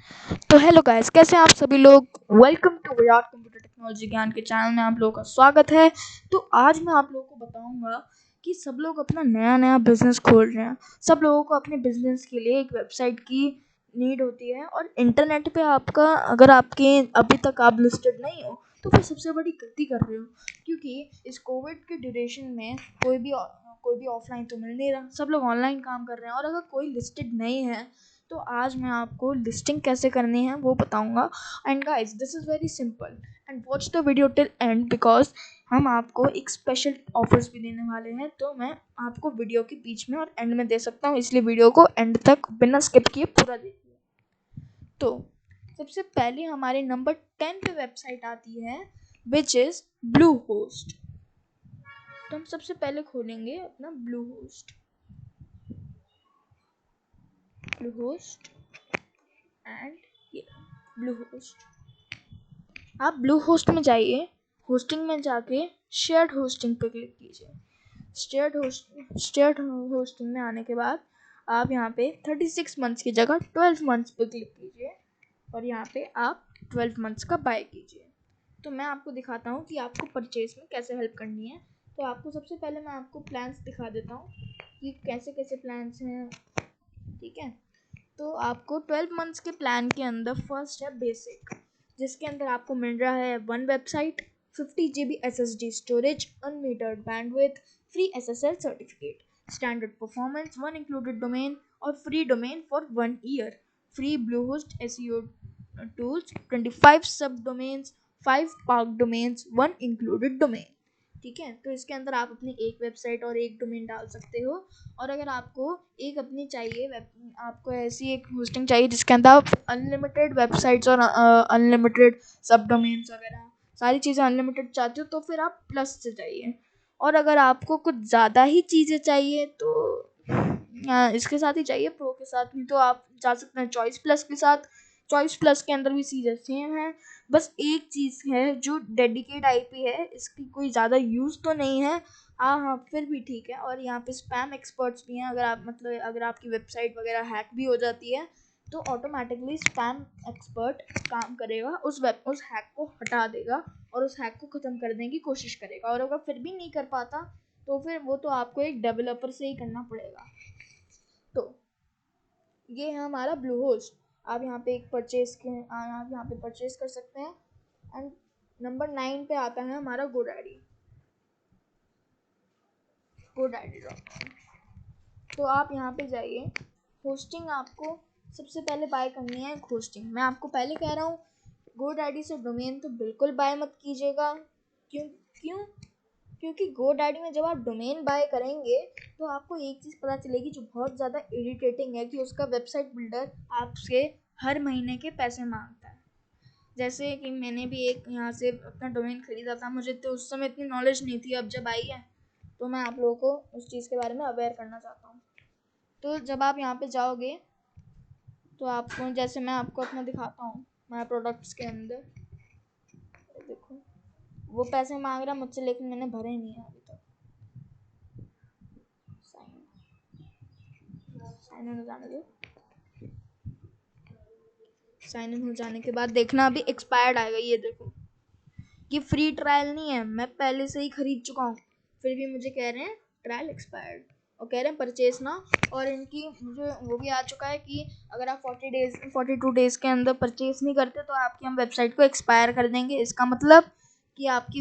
तो hello guys, कैसे हैं आप सभी लोग। Welcome to Virat computer technology Gyan के चैनल में आप लोगों का स्वागत है। तो आज मैं आप लोगों को बताऊंगा कि सब लोग अपना नया नया बिजनेस खोल रहे हैं। सब लोगों को अपने बिजनेस के लिए एक वेबसाइट की नीड होती है, और इंटरनेट पे आपका अगर आपके अभी तक आप लिस्टेड नहीं हो तो फिर सबसे बड़ी गलती कर रहे हो, क्योंकि इस कोविड के ड्यूरेशन में कोई भी ऑफलाइन तो मिल नहीं रहा, सब लोग ऑनलाइन काम कर रहे हैं। और अगर कोई लिस्टेड नहीं है तो आज मैं आपको लिस्टिंग कैसे करनी है वो बताऊंगा। And guys, this is very simple and watch the video till and, because हम आपको एक स्पेशल ऑफर्स भी देने वाले हैं। तो मैं आपको वीडियो के बीच में और एंड में दे सकता हूँ, इसलिए वीडियो को एंड तक बिना स्किप किए पूरा देखिए। तो सबसे पहले हमारे नंबर 10 पे वेबसाइट आती है विच इज़ ब्लू होस्ट। तो हम सबसे पहले खोलेंगे अपना ब्लू होस्ट एंड ये ब्लू होस्ट। आप ब्लू होस्ट में जाइए, होस्टिंग में जाके शेयर्ड होस्टिंग पे क्लिक कीजिए। शेयर्ड होस्टिंग में आने के बाद आप यहाँ पे 36 मंथ्स की जगह 12 मंथ्स पे क्लिक कीजिए, और यहाँ पे आप 12 मंथ्स का बाय कीजिए। तो मैं आपको दिखाता हूँ कि आपको परचेज में कैसे हेल्प करनी है। तो आपको सबसे पहले मैं आपको प्लान्स दिखा देता हूँ कि कैसे कैसे प्लान्स हैं, ठीक है। तो आपको 12 मंथ्स के प्लान के अंदर फर्स्ट है बेसिक, जिसके अंदर आपको मिल रहा है 1 website, 50 GB SSD storage, unmetered bandwidth, free SSL certificate, standard performance, 1 included domain और free domain for 1 year, free Bluehost SEO tools, 25 सब domains, 5 park domains, 1 included domain, ठीक है। तो इसके अंदर आप अपनी एक वेबसाइट और एक डोमेन डाल सकते हो। और अगर आपको एक अपनी चाहिए, आपको ऐसी एक होस्टिंग चाहिए जिसके अंदर आप अनलिमिटेड वेबसाइट्स और अनलिमिटेड सब डोमेन्स वगैरह सारी चीज़ें अनलिमिटेड चाहते हो तो फिर आप प्लस से जाइए। और अगर आपको कुछ ज़्यादा ही चीज़ें चाहिए तो इसके साथ ही चाहिए, प्रो के साथ, नहीं तो आप जा सकते हैं चॉइस प्लस के साथ। चॉइस प्लस के अंदर भी चीज़ें सेम है, बस एक चीज़ है जो डेडिकेट IP है, इसकी कोई ज़्यादा यूज़ तो नहीं है। हाँ, फिर भी ठीक है। और यहाँ पे स्पैम एक्सपर्ट्स भी हैं, अगर आप अगर आपकी वेबसाइट वगैरह हैक भी हो जाती है तो ऑटोमेटिकली स्पैम एक्सपर्ट काम करेगा, उस हैक को हटा देगा और उस हैक को ख़त्म करने की कोशिश करेगा। और अगर फिर भी नहीं कर पाता तो फिर वो तो आपको एक डेवलपर से ही करना पड़ेगा। तो ये है हमारा ब्लू होस्ट। आप यहाँ पे आप यहाँ पे परचेज कर सकते हैं। एंड नंबर 9 पे आता है हमारा GoDaddy। तो आप यहाँ पे जाइए, होस्टिंग आपको सबसे पहले बाय करनी है। होस्टिंग मैं आपको पहले कह रहा हूँ, GoDaddy से डोमेन तो बिल्कुल बाय मत कीजिएगा। क्यों? क्योंकि GoDaddy में जब आप डोमेन बाय करेंगे तो आपको एक चीज़ पता चलेगी जो बहुत ज़्यादा इरिटेटिंग है, कि उसका वेबसाइट बिल्डर आपसे हर महीने के पैसे मांगता है। जैसे कि मैंने भी एक यहाँ से अपना डोमेन ख़रीदा था, मुझे तो उस समय इतनी नॉलेज नहीं थी, अब जब आई है तो मैं आप लोगों को उस चीज़ के बारे में अवेयर करना चाहता हूँ। तो जब आप यहाँ पे जाओगे तो आपको, जैसे मैं आपको अपना दिखाता हूँ, मैं प्रोडक्ट्स के अंदर देखो, वो पैसे मांग रहा मुझसे, लेकिन मैंने भरे नहीं है अभी तक। साइन इन हो जाने दो। साइन इन हो जाने के बाद देखना अभी एक्सपायर्ड आएगा। ये देखो, ये फ्री ट्रायल नहीं है, मैं पहले से ही खरीद चुका हूँ, फिर भी मुझे कह रहे हैं ट्रायल एक्सपायर्ड और कह रहे हैं परचेज ना। और इनकी मुझे वो भी आ चुका है कि अगर आप 42 डेज़ के अंदर परचेज नहीं करते तो आपकी हम वेबसाइट को एक्सपायर कर देंगे। इसका मतलब कि आपकी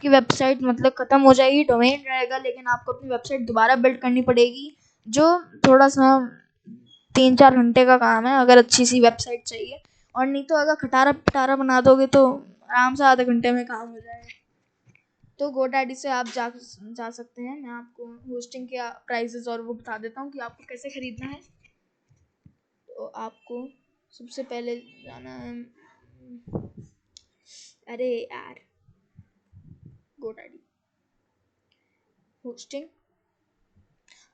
वेबसाइट मतलब ख़त्म हो जाएगी, डोमेन रहेगा, लेकिन आपको अपनी वेबसाइट दोबारा बिल्ड करनी पड़ेगी, जो थोड़ा सा 3-4 घंटे का काम है अगर अच्छी सी वेबसाइट चाहिए। और नहीं तो अगर खटारा पटारा बना दोगे तो आराम से आधे घंटे में काम हो जाएगा। तो GoDaddy से आप जा सकते हैं। मैं आपको होस्टिंग के प्राइसेस और वो बता देता हूँ कि आपको कैसे ख़रीदना है। तो आपको सबसे पहले जाना है, अरे यार, GoDaddy होस्टिंग।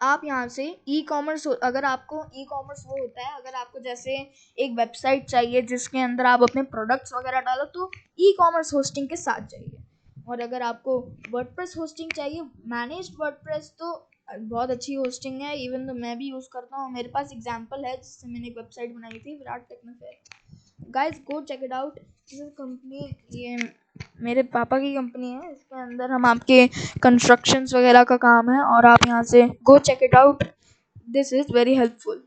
आप यहाँ से ई-कॉमर्स, अगर आपको ई-कॉमर्स वो होता है, अगर आपको जैसे एक वेबसाइट चाहिए जिसके अंदर आप अपने प्रोडक्ट्स वगैरह डालो तो ई-कॉमर्स होस्टिंग के साथ चाहिए। और अगर आपको वर्डप्रेस होस्टिंग चाहिए, मैनेज्ड वर्डप्रेस, तो बहुत अच्छी होस्टिंग है, इवन तो मैं भी यूज़ करता हूँ। मेरे पास एग्जांपल है जिससे मैंने एक वेबसाइट बनाई थी, Virat Technofair. Guys go check it out. This is company, ये मेरे पापा की कंपनी है। इसके अंदर हम आपके कंस्ट्रक्शंस वगैरह का काम है, और आप यहाँ से go check it out, this is very helpful.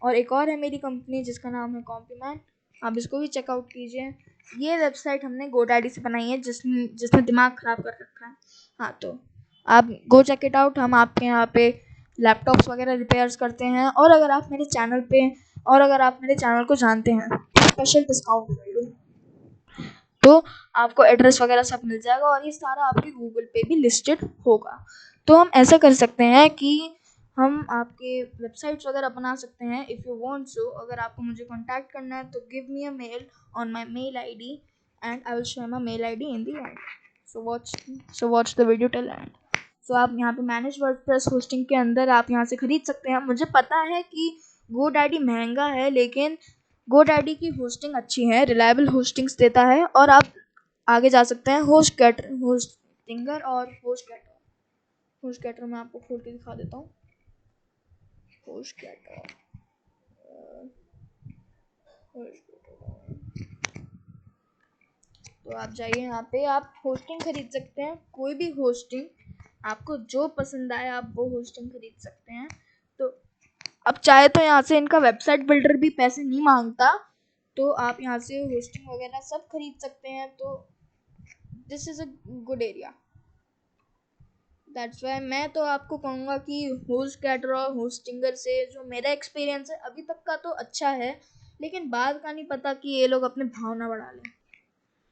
और एक और है मेरी कंपनी जिसका नाम है कॉम्प्लीमेंट, आप इसको भी चेकआउट कीजिए। ये वेबसाइट हमने गोडैडी से बनाई है, जिसने दिमाग ख़राब कर रखा है। हाँ, तो आप गो चेक इट आउट। हम आपके यहाँ पे लैपटॉप्स वगैरह रिपेयर्स करते हैं, और अगर आप मेरे चैनल को जानते हैं स्पेशल डिस्काउंट, तो आपको एड्रेस वगैरह सब मिल जाएगा, और ये सारा आपके गूगल पे भी लिस्टेड होगा। तो हम ऐसा कर सकते हैं कि हम आपके वेबसाइट्स वगैरह बना सकते हैं। इफ़ यू वांट सो, अगर आपको मुझे कांटेक्ट करना है तो give me a mail on my mail ID and I will share my mail ID in the end. So watch the video till end. So आप यहाँ पे मैनेज वर्डप्रेस होस्टिंग के अंदर आप यहाँ से खरीद सकते हैं। मुझे पता है कि गोडैडी महंगा है, लेकिन गोडैडी की होस्टिंग अच्छी है, रिलायबल होस्टिंग्स देता है, और आप आगे जा सकते हैं होस्टिंगर और होस्टगेटर मैं आपको खोल के दिखा देता हूँ। होस्टगेटर, तो आप जाइए, यहाँ पे आप होस्टिंग खरीद सकते हैं। कोई भी होस्टिंग आपको जो पसंद आए आप वो होस्टिंग खरीद सकते हैं। तो अब चाहे तो यहाँ से इनका वेबसाइट बिल्डर भी पैसे नहीं मांगता, तो आप यहाँ से होस्टिंग वगैरह सब खरीद सकते हैं। तो this is a good area, that's why मैं तो आपको कहूँगा कि होस्टगेटर और होस्टिंगर से जो मेरा एक्सपीरियंस है अभी तक का तो अच्छा है, लेकिन बाद का नहीं पता कि ये लोग अपने भावना बढ़ा लें।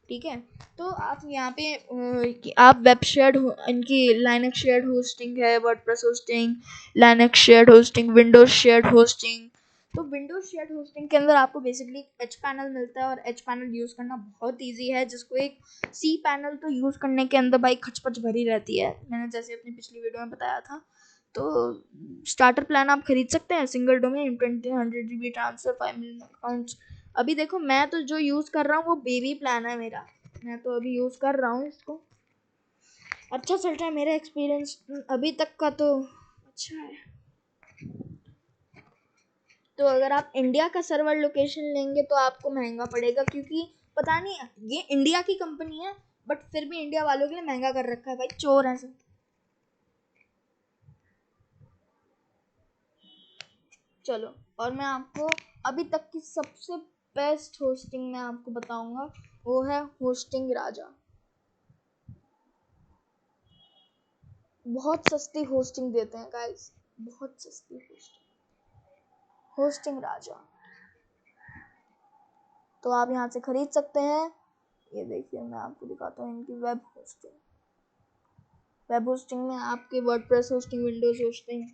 ठीक है, तो आप यहाँ पे आप वेब शेयर्ड इनकी लाइनक्स शेयर्ड होस्टिंग है, WordPress hosting, Linux shared hosting, Windows shared hosting. तो विंडोज शेयर्ड होस्टिंग के अंदर आपको बेसिकली एच पैनल मिलता है, और एच पैनल यूज़ करना बहुत ईजी है, जिसको एक सी पैनल तो यूज़ करने के अंदर भाई खचपच भरी रहती है, मैंने जैसे अपनी पिछली वीडियो में बताया था। तो स्टार्टर प्लान आप खरीद सकते हैं, single domain 20 100 GB transfer 5 million accounts. अभी देखो मैं तो जो यूज़ कर रहा हूँ वो बेबी प्लान है मेरा, मैं तो अभी यूज़ कर रहा हूँ इसको, अच्छा चल रहा है मेरा एक्सपीरियंस अभी तक का, तो अच्छा है। तो अगर आप इंडिया का सर्वर लोकेशन लेंगे तो आपको महंगा पड़ेगा, क्योंकि पता नहीं ये इंडिया की कंपनी है, बट फिर भी इंडिया वालों के लिए महंगा कर रखा है, भाई चोर है सब। चलो, और मैं आपको अभी तक की सबसे बेस्ट होस्टिंग मैं आपको बताऊंगा, वो है होस्टिंग राजा। बहुत सस्ती होस्टिंग देते हैं गाइस, बहुत सस्ती होस्टिंग राजा। तो आप यहाँ से खरीद सकते हैं। ये देखिए मैं आपको दिखाता हूँ इनकी वेब होस्टिंग में आपके वर्डप्रेस होस्टिंग, विंडोज होस्टिंग,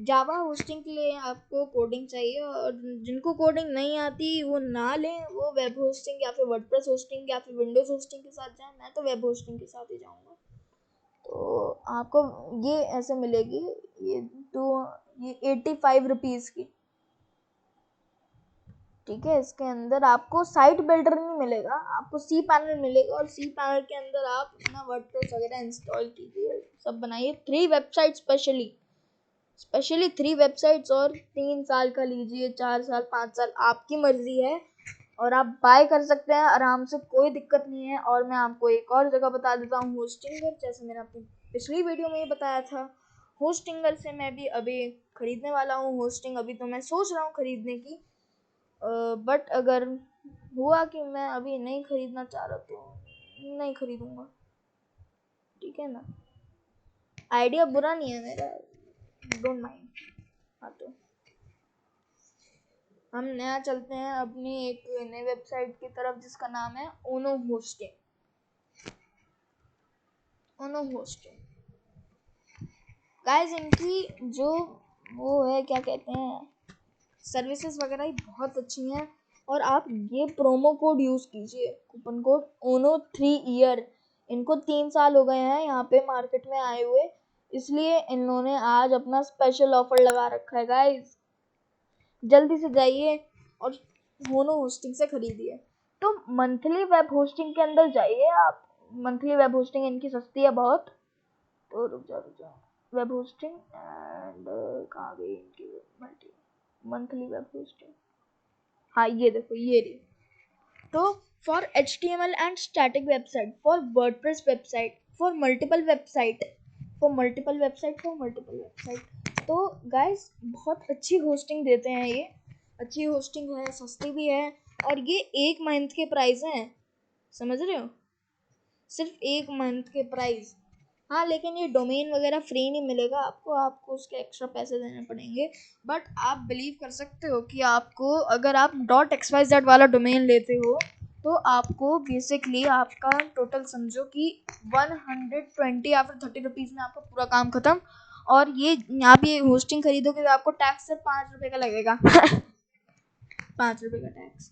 जावा होस्टिंग के लिए आपको कोडिंग चाहिए, और जिनको कोडिंग नहीं आती वो ना लें, वो वेब होस्टिंग या फिर वर्डप्रेस होस्टिंग या फिर विंडोज होस्टिंग के साथ जाएं। मैं तो वेब होस्टिंग के साथ ही जाऊँगा। तो आपको ये ऐसे मिलेगी, ये 85 रुपीज़ की। ठीक है, इसके अंदर आपको साइट बिल्डर नहीं मिलेगा, आपको सी पैनल मिलेगा, और सी पैनल के अंदर आप अपना वर्डप्रेस वगैरह इंस्टॉल कीजिए, सब बनाइए। 3 वेबसाइट स्पेशली 3 वेबसाइट्स, और 3 साल का लीजिए, 4 साल, 5 साल, आपकी मर्जी है, और आप बाय कर सकते हैं आराम से, कोई दिक्कत नहीं है। और मैं आपको एक और जगह बता देता हूँ, होस्टिंगर, जैसे मैंने अपनी पिछली वीडियो में ही बताया था, होस्टिंगर से मैं भी अभी खरीदने वाला हूँ होस्टिंग। अभी तो मैं सोच रहा हूँ खरीदने की, बट अगर हुआ कि मैं अभी नहीं खरीदना चाह रहा तो नहीं खरीदूंगा, ठीक है ना। आइडिया बुरा नहीं है मेरा, डोंट माइंड। हाँ, तो हम नया चलते हैं अपनी एक नई वेबसाइट की तरफ, जिसका नाम है ओनो होस्टिंग। गाइस इनकी जो वो है, क्या कहते हैं, सर्विसेज वगैरह ही बहुत अच्छी हैं, और आप ये प्रोमो कोड यूज़ कीजिए, कूपन कोड ONO3 ईयर। इनको 3 साल हो गए हैं यहाँ पे मार्केट में आए हुए, इसलिए इन्होंने आज अपना स्पेशल ऑफर लगा रखा है गाइस। जल्दी से जाइए और ओनो होस्टिंग से खरीदिए। तो मंथली वेब होस्टिंग के अंदर जाइए आप, मंथली वेब होस्टिंग इनकी सस्ती है बहुत। तो रुक जाओ, वेब होस्टिंग एंड कहाँ गई इनकी मल्टी मंथली वेब होस्टिंग। हाँ ये देखो ये रही। तो for HTML and static website, for WordPress website, for multiple website, तो गाइस बहुत अच्छी होस्टिंग देते हैं ये। अच्छी होस्टिंग है, सस्ती भी है, और ये 1 मंथ के प्राइस हैं, समझ रहे हो, सिर्फ 1 मंथ के प्राइस। हाँ लेकिन ये डोमेन वगैरह फ्री नहीं मिलेगा आपको, आपको उसके एक्स्ट्रा पैसे देने पड़ेंगे। बट आप बिलीव कर सकते हो कि आपको अगर आप .xyz वाला डोमेन लेते हो तो आपको बेसिकली आपका टोटल समझो कि 120 या फिर 30 रुपीज़ में आपका पूरा काम खत्म। और ये आप ये होस्टिंग खरीदोगे तो आपको टैक्स सिर्फ 5 रुपये का लगेगा 5 रुपये का टैक्स।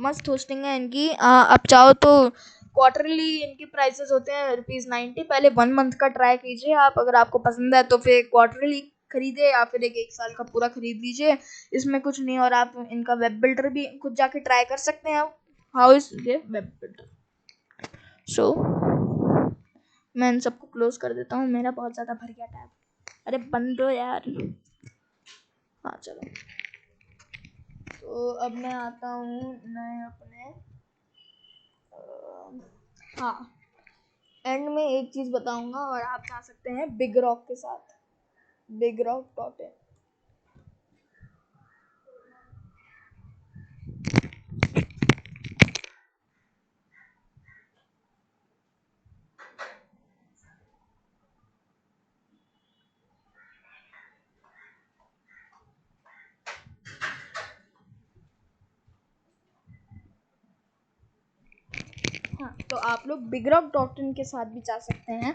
मस्त होस्टिंग है इनकी। आप चाहो तो क्वार्टरली इनके प्राइसेस होते हैं ₹90। पहले 1 मंथ का ट्राई कीजिए आप, अगर आपको पसंद है तो फिर क्वार्टरली खरीदे या फिर एक साल का पूरा खरीद लीजिए, इसमें कुछ नहीं। और आप इनका वेब बिल्डर भी खुद जाके ट्राई कर सकते हैं। हाउ इज ये वेब बिल्डर। सो मैं इन सबको क्लोज कर देता हूँ, मेरा बहुत ज़्यादा भर गया टैब। अरे बंद हो यार। हाँ चलो, तो अब मैं आता हूँ नए अपने हाँ एंड में एक चीज़ बताऊंगा और आप जा सकते हैं बिग रॉक के साथ, bigrock.in। हाँ तो आप लोग bigrock.in के साथ भी जा सकते हैं,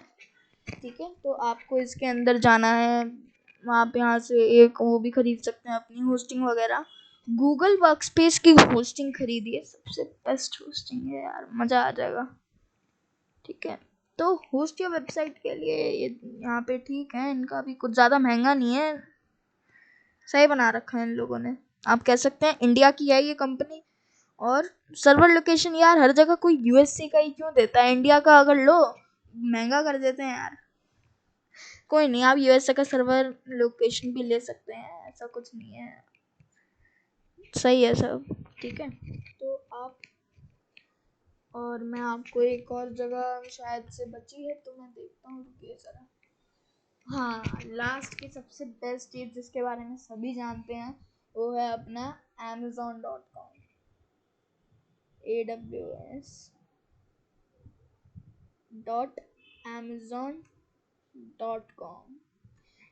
ठीक है। तो आपको इसके अंदर जाना है, आप यहाँ से एक वो भी खरीद सकते हैं अपनी होस्टिंग वगैरह। गूगल वर्कस्पेस की होस्टिंग खरीदिए, सबसे बेस्ट होस्टिंग है यार, मज़ा आ जाएगा, ठीक है। तो होस्ट या वेबसाइट के लिए ये यहाँ पे ठीक है, इनका भी कुछ ज़्यादा महंगा नहीं है, सही बना रखा है इन लोगों ने। आप कह सकते हैं इंडिया की है ये कंपनी। और सर्वर लोकेशन यार हर जगह कोई यूएससी का ही क्यों देता है, इंडिया का अगर लो महंगा कर देते हैं यार। कोई नहीं, आप यूएसए का सर्वर लोकेशन भी ले सकते हैं, ऐसा कुछ नहीं है, सही है सब, ठीक है। तो आप और मैं आपको एक और जगह शायद से बची है तो मैं देखता हूँ, रुकिए ज़रा। हाँ लास्ट की सबसे बेस्ट चीज़ जिसके बारे में सभी जानते हैं वो है अपना amazon.com, aws.amazon.com।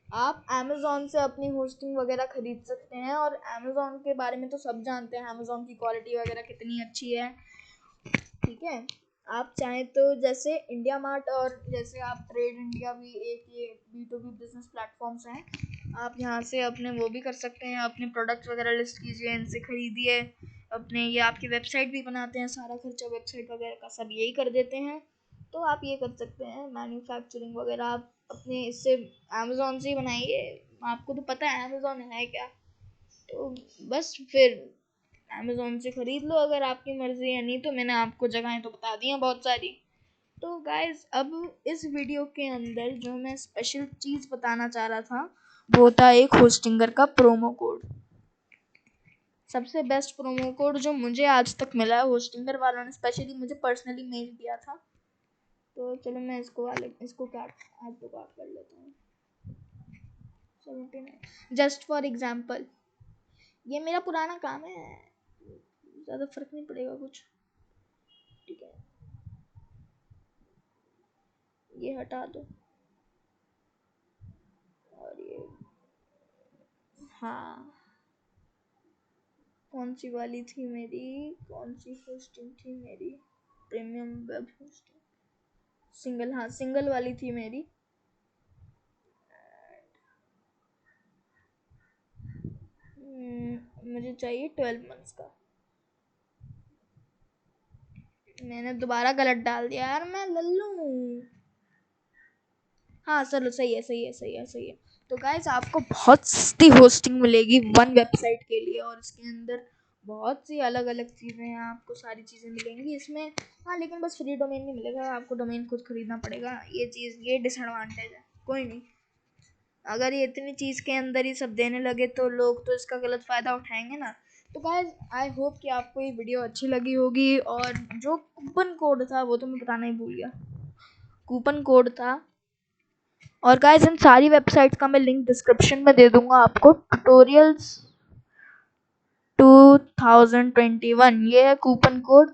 आप अमेज़ॉन से अपनी होस्टिंग वगैरह खरीद सकते हैं, और अमेज़ॉन के बारे में तो सब जानते हैं, अमेज़ॉन की क्वालिटी वगैरह कितनी अच्छी है, ठीक है। आप चाहें तो जैसे इंडिया मार्ट और जैसे आप ट्रेड इंडिया भी एक ये B2B बिजनेस प्लेटफॉर्म्स हैं, आप यहाँ से अपने वो भी कर सकते हैं, अपने प्रोडक्ट वगैरह लिस्ट कीजिए, इनसे खरीदिए अपने, ये आपकी वेबसाइट भी बनाते हैं, सारा खर्चा वेबसाइट वगैरह का सब यही कर देते हैं। तो आप ये कर सकते हैं, मैन्युफैक्चरिंग वगैरह आप अपने इससे अमेज़ॉन से ही बनाइए। आपको तो पता है अमेज़ॉन है क्या, तो बस फिर अमेज़ॉन से ख़रीद लो अगर आपकी मर्ज़ी है, नहीं तो मैंने आपको जगहें तो बता दी हैं बहुत सारी। तो गाइस अब इस वीडियो के अंदर जो मैं स्पेशल चीज़ बताना चाह रहा था वो था एक होस्टिंगर का प्रोमो कोड। सबसे बेस्ट प्रोमो कोड जो मुझे आज तक मिला है, होस्टिंगर वालों ने स्पेशली मुझे पर्सनली मेल दिया था। तो चलो मैं इसको काट ऐड टू कार्ट कर लेता हूँ, 79 जस्ट फॉर एग्जाम्पल। ये मेरा पुराना काम है, ज़्यादा फर्क नहीं पड़ेगा कुछ, ठीक है। ये हटा दो और ये हाँ, कौन सी वाली थी मेरी, कौन सी होस्टिंग थी मेरी, प्रीमियम वेब होस्टिंग सिंगल, हाँ सिंगल वाली थी मेरी। मुझे चाहिए 12 मंथ्स का, मैंने दोबारा गलत डाल दिया यार, मैं लल्लू। हाँ चलो सही है। तो गाइस आपको बहुत सस्ती होस्टिंग मिलेगी 1 वेबसाइट के लिए, और इसके अंदर बहुत सी अलग अलग चीज़ें हैं, आपको सारी चीज़ें मिलेंगी इसमें। हाँ, लेकिन बस फ्री डोमेन नहीं मिलेगा, आपको डोमेन खुद खरीदना पड़ेगा। ये डिसएडवांटेज है। कोई नहीं, अगर ये इतनी चीज़ के अंदर ही सब देने लगे तो लोग तो इसका गलत फ़ायदा उठाएंगे ना। तो गाइस, आई होप कि आपको ये वीडियो अच्छी लगी होगी। और जो कूपन कोड था वो तो मैं बताना ही भूल गया, कूपन कोड था। और गाइस, इन सारी वेबसाइट्स का मैं लिंक डिस्क्रिप्शन में दे दूंगा आपको। ट्यूटोरियल्स 2021 ये है कूपन कोड।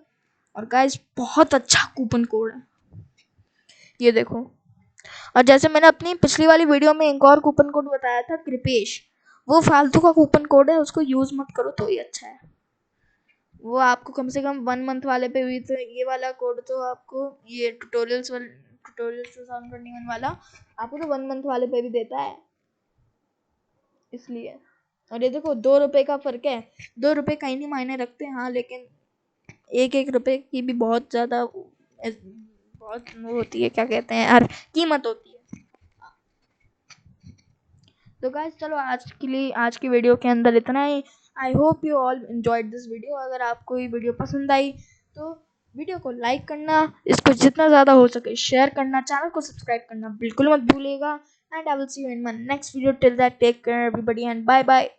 और गाइस, बहुत अच्छा कूपन कोड है, ये देखो। और जैसे मैंने अपनी पिछली वाली वीडियो में एक और कूपन कोड बताया था, कृपेश, वो फालतू का कूपन कोड है, उसको यूज मत करो तो ही अच्छा है। वो आपको कम से कम 1 मंथ वाले पे भी, तो ये वाला कोड तो आपको, ये ट्यूटोरियल्स 2021 वाला आपको तो 1 मंथ वाले पे भी देता है, इसलिए। और ये देखो, 2 रुपए का फर्क है। 2 रुपए कहीं नहीं मायने रखते, हाँ, लेकिन 1 रुपए की भी बहुत ज्यादा बहुत वो होती है, क्या कहते हैं यार, कीमत होती है। तो गाइस, चलो आज की वीडियो के अंदर इतना ही। I hope you all enjoyed this video. अगर आपको ये वीडियो पसंद आई तो वीडियो को लाइक करना, इसको जितना ज़्यादा हो सके शेयर करना, चैनल को सब्सक्राइब करना बिल्कुल मत भूलिएगा। And I will see you in my next video. Till that, take care everybody and bye bye.